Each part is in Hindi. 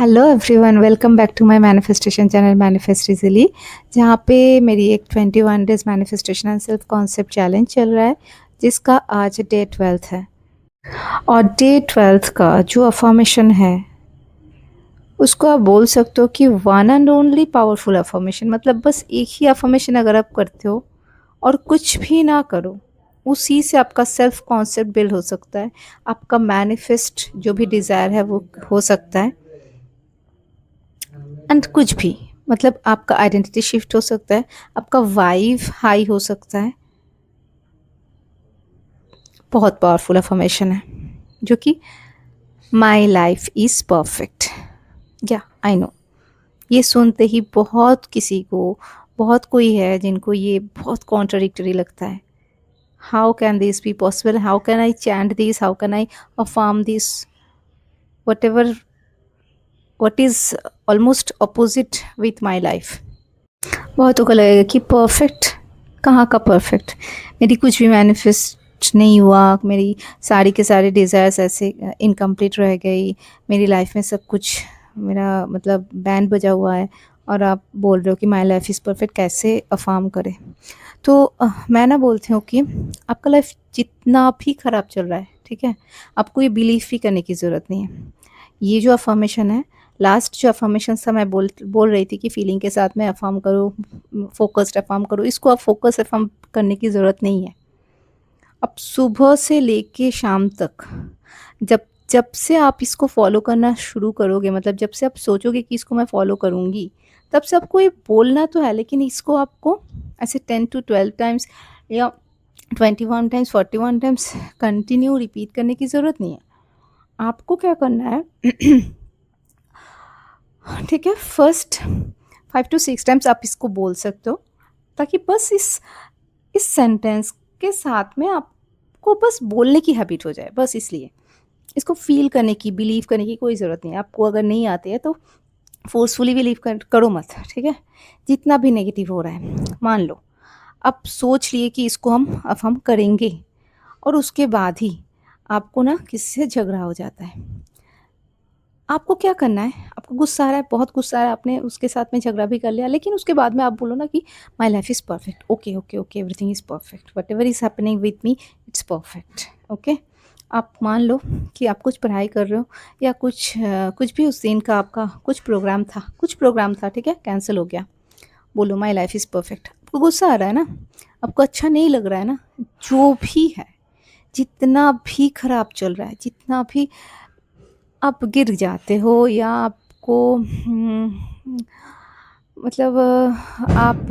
Hello everyone, welcome back to my manifestation channel manifest easily. जहाँ पे मेरी एक 21 days manifestation and self concept challenge चल रहा है, जिसका आज डे 12 है। और डे 12 का जो अफर्मेशन है उसको आप बोल सकते हो कि one and only powerful affirmation. मतलब बस एक ही अफर्मेशन अगर आप करते हो और कुछ भी ना करो, उसी से आपका सेल्फ कॉन्सेप्ट बिल्ड हो सकता है। आपका मैनिफेस्ट जो भी डिज़ायर है वो हो सकता है। एंड कुछ भी, मतलब आपका आइडेंटिटी शिफ्ट हो सकता है, आपका वाइब हाई हो सकता है। बहुत पावरफुल अफर्मेशन है जो कि माई लाइफ इज़ परफेक्ट। या आई नो, ये सुनते ही बहुत कोई है जिनको ये बहुत कॉन्ट्रडिक्टरी लगता है। How can this be possible, how can I chant this, how can I affirm this, what ever what is almost opposite with my life. बहुतों को लगेगा कि परफेक्ट, कहाँ का परफेक्ट, मेरी कुछ भी मैनिफेस्ट नहीं हुआ, मेरी सारी के सारे डिज़ायर्स ऐसे इनकम्प्लीट रह गई, मेरी लाइफ में सब कुछ मेरा मतलब बैंड बजा हुआ है, और आप बोल रहे हो कि माई लाइफ इज़ परफेक्ट, कैसे अफर्म करें। तो मैं ना बोलती हूँ कि आपका लाइफ जितना भी ख़राब चल रहा है, ठीक है, आपको ये बिलीव भी करने की ज़रूरत नहीं है। ये जो अफर्मेशन है, लास्ट जो अफर्मेशन था, मैं बोल रही थी कि फीलिंग के साथ में अफर्म करो, फोकस्ड अफर्म करो। इसको आप फोकस अफर्म करने की ज़रूरत नहीं है। अब सुबह से लेके शाम तक, जब जब से आप इसको फॉलो करना शुरू करोगे, मतलब जब से आप सोचोगे कि इसको मैं फॉलो करूँगी, तब से आपको ये बोलना तो है, लेकिन इसको आपको ऐसे 10 to 12 टाइम्स या 21 टाइम्स, 41 टाइम्स कंटिन्यू रिपीट करने की ज़रूरत नहीं है। आपको क्या करना है ठीक है, फर्स्ट 5 to 6 टाइम्स आप इसको बोल सकते हो, ताकि बस इस सेंटेंस के साथ में आपको बस बोलने की हैबिट हो जाए। बस इसलिए इसको फील करने की, बिलीव करने की कोई ज़रूरत नहीं है। आपको अगर नहीं आती है तो फोर्सफुली बिलीव करो मत, ठीक है। जितना भी नेगेटिव हो रहा है, मान लो आप सोच लिए कि इसको हम करेंगे, और उसके बाद ही आपको ना किसी से झगड़ा हो जाता है। आपको क्या करना है, आपको गुस्सा आ रहा है, बहुत गुस्सा आ रहा है, आपने उसके साथ में झगड़ा भी कर लिया, लेकिन उसके बाद में आप बोलो ना कि my life is perfect, okay okay okay, everything is perfect, what ever is happening with me it's perfect, okay. आप मान लो कि आप कुछ पढ़ाई कर रहे हो, या कुछ भी उस दिन का आपका कुछ प्रोग्राम था, ठीक है, कैंसिल हो गया। बोलो माई लाइफ इज़ परफेक्ट। आपको गुस्सा आ रहा है ना, आपको अच्छा नहीं लग रहा है ना, जो भी है, जितना भी खराब चल रहा है, जितना भी आप गिर जाते हो, या आपको मतलब आप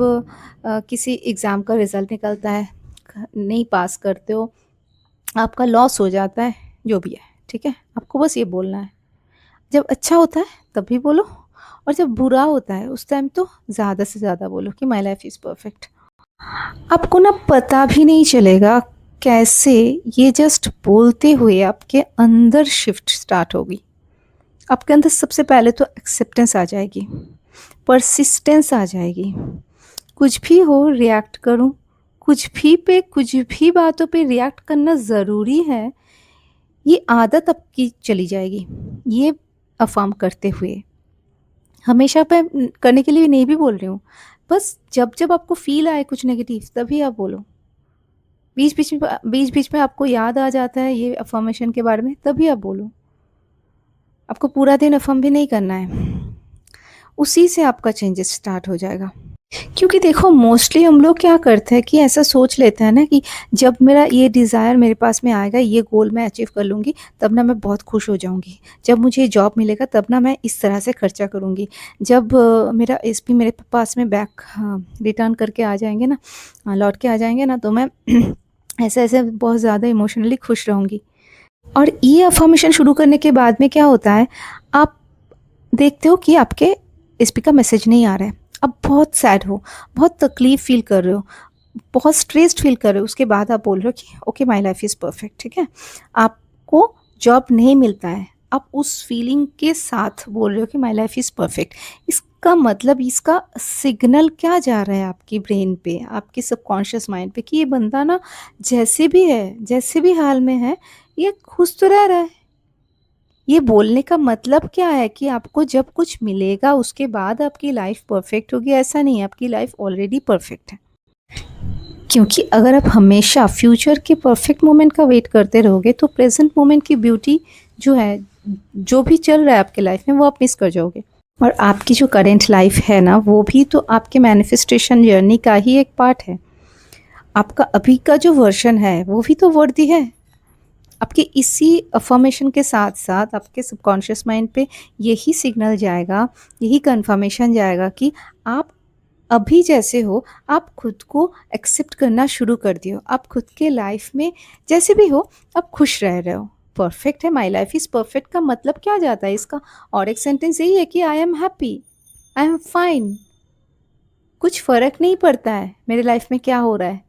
किसी एग्ज़ाम का रिज़ल्ट निकलता है, नहीं पास करते हो, आपका लॉस हो जाता है, जो भी है, ठीक है, आपको बस ये बोलना है। जब अच्छा होता है तब भी बोलो, और जब बुरा होता है उस टाइम तो ज़्यादा से ज़्यादा बोलो कि माई लाइफ इज़ परफेक्ट। आपको ना पता भी नहीं चलेगा कैसे ये जस्ट बोलते हुए आपके अंदर शिफ्ट स्टार्ट होगी। आपके अंदर सबसे पहले तो एक्सेप्टेंस आ जाएगी, परसिस्टेंस आ जाएगी। कुछ भी हो रिएक्ट करूं, कुछ भी बातों पे रिएक्ट करना ज़रूरी है, ये आदत आपकी चली जाएगी। ये अफ़र्म करते हुए हमेशा पे करने के लिए नहीं भी बोल रही हूँ, बस जब जब आपको फील आए कुछ नेगेटिव, तभी आप बोलो। बीच बीच में आपको याद आ जाता है ये अफर्मेशन के बारे में, तभी आप बोलो। आपको पूरा दिन अफ़र्म भी नहीं करना है, उसी से आपका चेंजेस स्टार्ट हो जाएगा। क्योंकि देखो, मोस्टली हम लोग क्या करते हैं कि ऐसा सोच लेते हैं ना कि जब मेरा ये डिज़ायर मेरे पास में आएगा, ये गोल मैं अचीव कर लूँगी, तब ना मैं बहुत खुश हो जाऊँगी। जब मुझे जॉब मिलेगा तब ना मैं इस तरह से खर्चा करूँगी। जब मेरा एसपी मेरे पास में बैक रिटर्न करके आ जाएँगे ना, लौट के आ जाएँगे ना, तो मैं ऐसे-ऐसे बहुत ज़्यादा इमोशनली खुश रहूँगी। और ये अफ़र्मेशन शुरू करने के बाद में क्या होता है, आप देखते हो कि आपके एसपी का मैसेज नहीं आ रहा है। आप बहुत सैड हो, बहुत तकलीफ़ फ़ील कर रहे हो, बहुत स्ट्रेस्ड फ़ील कर रहे हो, उसके बाद आप बोल रहे हो कि okay my life is perfect, ठीक है। आपको जॉब नहीं मिलता है, आप उस फीलिंग के साथ बोल रहे हो कि माय लाइफ़ इज़ परफेक्ट। इसका मतलब, इसका सिग्नल क्या जा रहा है आपकी ब्रेन पे, आपके सबकॉन्शियस माइंड पे, कि ये बंदा ना जैसे भी है, जैसे भी हाल में है, ये खुश तो रह रहा है। ये बोलने का मतलब क्या है कि आपको जब कुछ मिलेगा उसके बाद आपकी लाइफ परफेक्ट होगी, ऐसा नहीं है, आपकी लाइफ ऑलरेडी परफेक्ट है। क्योंकि अगर आप हमेशा फ्यूचर के परफेक्ट मोमेंट का वेट करते रहोगे तो प्रेजेंट मोमेंट की ब्यूटी जो है, जो भी चल रहा है आपके लाइफ में, वो आप मिस कर जाओगे। और आपकी जो करेंट लाइफ है ना, वो भी तो आपके मैनिफेस्टेशन जर्नी का ही एक पार्ट है। आपका अभी का जो वर्जन है वो भी तो वर्दी है। आपके इसी अफर्मेशन के साथ साथ आपके सबकॉन्शियस माइंड पे यही सिग्नल जाएगा, यही कंफर्मेशन जाएगा कि आप अभी जैसे हो, आप खुद को एक्सेप्ट करना शुरू कर दियो। आप खुद के लाइफ में जैसे भी हो, आप खुश रह रहे हो। परफेक्ट है, माई लाइफ इज़ परफेक्ट का मतलब क्या जाता है इसका? और एक सेंटेंस यही है कि I am happy, I am fine. कुछ फ़र्क नहीं पड़ता है मेरे लाइफ में क्या हो रहा है,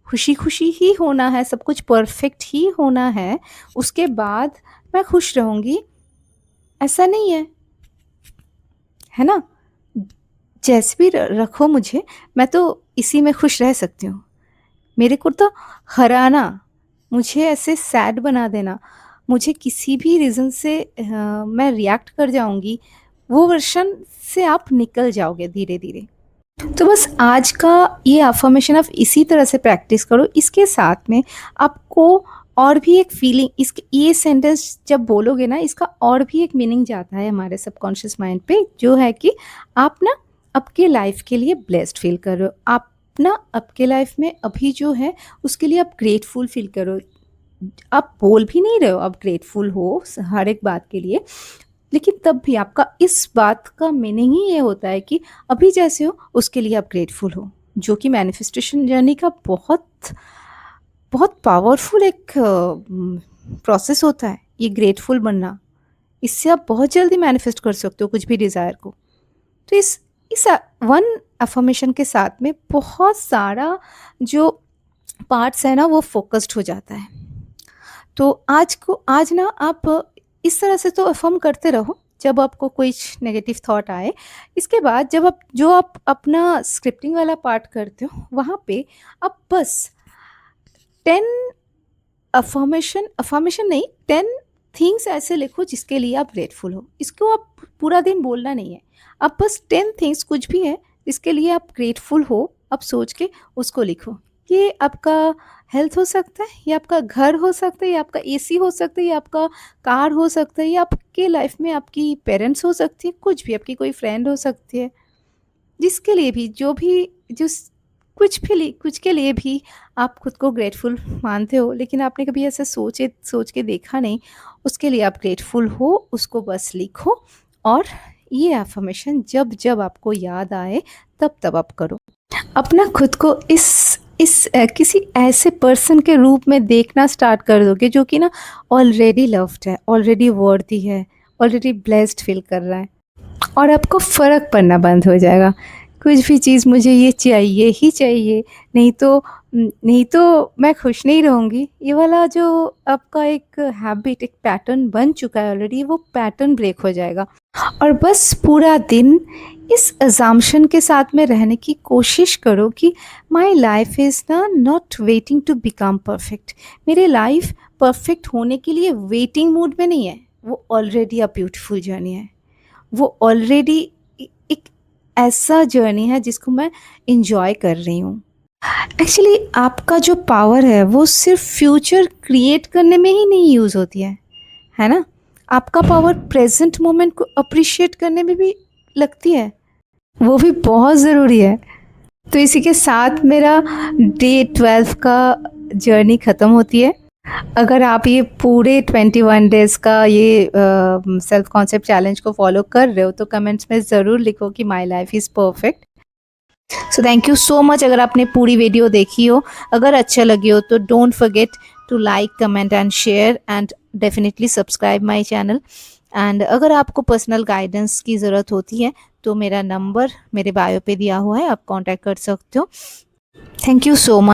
खुशी खुशी ही होना है, सब कुछ परफेक्ट ही होना है, उसके बाद मैं खुश रहूँगी, ऐसा नहीं है ना? जैसे भी रखो मुझे, मैं तो इसी में खुश रह सकती हूँ। मेरे को तो हराना, मुझे ऐसे सैड बना देना, मुझे किसी भी रीज़न से मैं रिएक्ट कर जाऊँगी, वो वर्शन से आप निकल जाओगे धीरे धीरे। तो बस आज का ये अफर्मेशन आप इसी तरह से प्रैक्टिस करो। इसके साथ में आपको और भी एक फीलिंग, इसके ये सेंटेंस जब बोलोगे ना, इसका और भी एक मीनिंग जाता है हमारे सबकॉन्शियस माइंड पे, जो है कि आप ना आपके लाइफ के लिए ब्लेस्ड फील कर रहे हो। आप ना आपके लाइफ में अभी जो है उसके लिए आप ग्रेटफुल फील करो। आप बोल भी नहीं रहे हो आप ग्रेटफुल हो हर एक बात के लिए, लेकिन तब भी आपका इस बात का मीनिंग ही ये होता है कि अभी जैसे हो उसके लिए आप ग्रेटफुल हो, जो कि मैनिफेस्टेशन जर्नी का बहुत बहुत पावरफुल एक प्रोसेस होता है ये ग्रेटफुल बनना। इससे आप बहुत जल्दी मैनिफेस्ट कर सकते हो कुछ भी डिज़ायर को। तो इस वन अफर्मेशन के साथ में बहुत सारा जो पार्ट्स है ना, वो फोकस्ड हो जाता है। तो आज ना आप इस तरह से तो अफर्म करते रहो जब आपको कोई नेगेटिव थॉट आए। इसके बाद जब आप अपना स्क्रिप्टिंग वाला पार्ट करते हो, वहाँ पे आप बस 10 अफर्मेशन नहीं, 10 थिंग्स ऐसे लिखो जिसके लिए आप ग्रेटफुल हो। इसको आप पूरा दिन बोलना नहीं है, आप बस 10 थिंग्स कुछ भी है जिसके लिए आप ग्रेटफुल हो, आप सोच के उसको लिखो। ये आपका हेल्थ हो सकता है, ये आपका घर हो सकता है, ये आपका एसी हो सकता है, ये आपका कार हो सकता है, ये आपके लाइफ में आपकी पेरेंट्स हो सकती है, कुछ भी, आपकी कोई फ्रेंड हो सकती है, जिसके लिए भी कुछ के लिए भी आप खुद को ग्रेटफुल मानते हो, लेकिन आपने कभी ऐसा सोच के देखा नहीं, उसके लिए आप ग्रेटफुल हो, उसको बस लिखो। और ये अफर्मेशन जब जब आपको याद आए तब आप करो। अपना खुद को किसी ऐसे पर्सन के रूप में देखना स्टार्ट कर दोगे जो कि ना ऑलरेडी लव्ड है, ऑलरेडी वर्दी है, ऑलरेडी ब्लेस्ड फील कर रहा है, और आपको फ़र्क पड़ना बंद हो जाएगा। कुछ भी चीज़ मुझे ये चाहिए ही चाहिए, नहीं तो मैं खुश नहीं रहूँगी, ये वाला जो आपका एक हैबिट, एक पैटर्न बन चुका है ऑलरेडी, वो पैटर्न ब्रेक हो जाएगा। और बस पूरा दिन इस अज़म्पशन के साथ में रहने की कोशिश करो कि माई लाइफ इज़ ना not waiting to become perfect. मेरे लाइफ परफेक्ट होने के लिए वेटिंग मूड में नहीं है, वो ऑलरेडी अ ब्यूटीफुल जर्नी है, वो ऑलरेडी एक ऐसा जर्नी है जिसको मैं इंजॉय कर रही हूँ। एक्चुअली आपका जो पावर है वो सिर्फ फ्यूचर क्रिएट करने में ही नहीं यूज़ होती है ना? आपका पावर प्रेजेंट मोमेंट को अप्रिशिएट करने में भी लगती है, वो भी बहुत ज़रूरी है। तो इसी के साथ मेरा डे 12 का जर्नी ख़त्म होती है। अगर आप ये पूरे 21 डेज़ का ये सेल्फ कॉन्सेप्ट चैलेंज को फॉलो कर रहे हो तो कमेंट्स में ज़रूर लिखो कि my life is perfect. So thank you so much अगर आपने पूरी वीडियो देखी हो। अगर अच्छा लगी हो तो don't forget to like, comment and share, and definitely subscribe my channel. And अगर आपको पर्सनल गाइडेंस की ज़रूरत होती है तो मेरा नंबर मेरे बायो पे दिया हुआ है, आप कांटेक्ट कर सकते हो। Thank you so much.